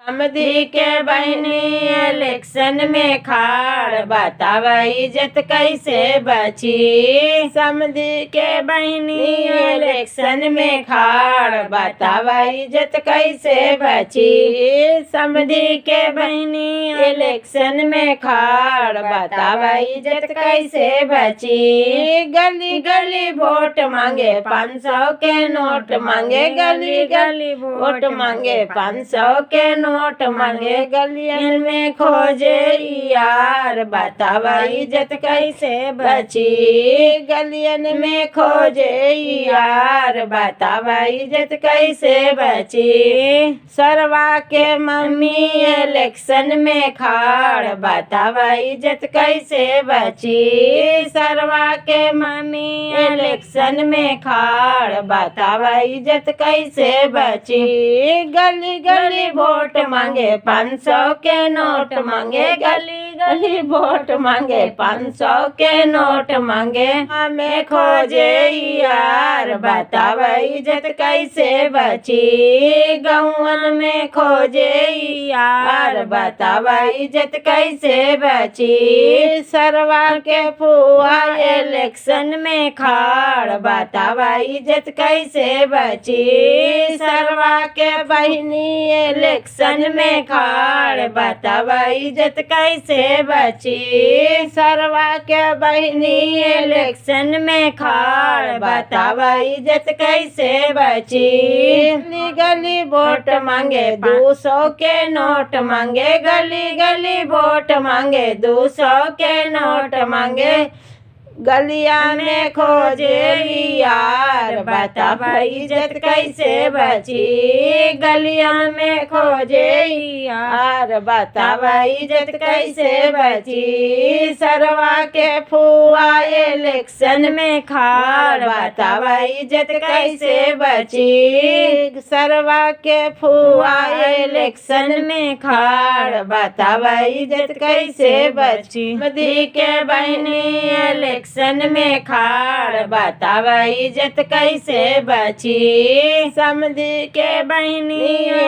समधी के बहनी इलेक्शन में खाड़, बतावा इज्जत कैसे बची। समधी के बहनी इलेक्शन में खाड़, बतावा इज्जत कैसे बची। समधी के बहनी इलेक्शन में खाड़, बतावा इज्जत कैसे बची। गली गली वोट मांगे 500 के नोट मांगे, गली गली वोट मांगे 500 के नोट मांगे। गलियन में खोजे यार, बतावा इज्जत कैसे बची। गलियन में खोजे यार, बतावा इज्जत कैसे बची। सरवा के मम्मी इलेक्शन में खाड़, बतावा इज्जत कैसे बची। सरवा के मम्मी इलेक्शन में खाड़, बतावा इज्जत कैसे बची। गली गली वोट मांगे 500 के नोट मांगे, गली गली वोट मांगे 500 के नोट मांगे। हमें खोजे यार, बतावा इज्जत कैसे बची। गौवन में खोजे यार, बतावा इज्जत कैसे बची। सरवा के फुआ इलेक्शन में खाड़, बतावा इज्जत कैसे बची। सरवा के बहनी इलेक्शन में खाड़, बतावा इज्जत कैसे बची। सरवा के बहनी इलेक्शन में खाड़, बतावा इज्जत कैसे बची। गली गली वोट मांगे 200 के नोट मांगे, गली गली वोट मांगे 200 के नोट मांगे। गलिया में खोजे यार, बतावा इज्जत कैसे बची। गलिया में खोजे यार, बतावा इज्जत कैसे बची। सरवा के फुआ इलेक्शन में खाड़, बतावा इज्जत कैसे बची। सरवा के फुआ इलेक्शन में खाड़, बतावा इज्जत कैसे बची। समधी के बहनी इलेक्शन में खाड़, बतावा इज्जत कैसे बची। समधी के बहनी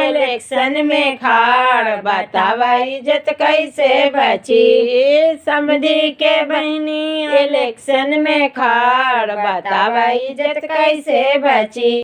इलेक्शन में खाड़, बतावा इज्जत कैसे बची। समधी के बहनी इलेक्शन में खाड़, बतावा इज्जत कैसे बची।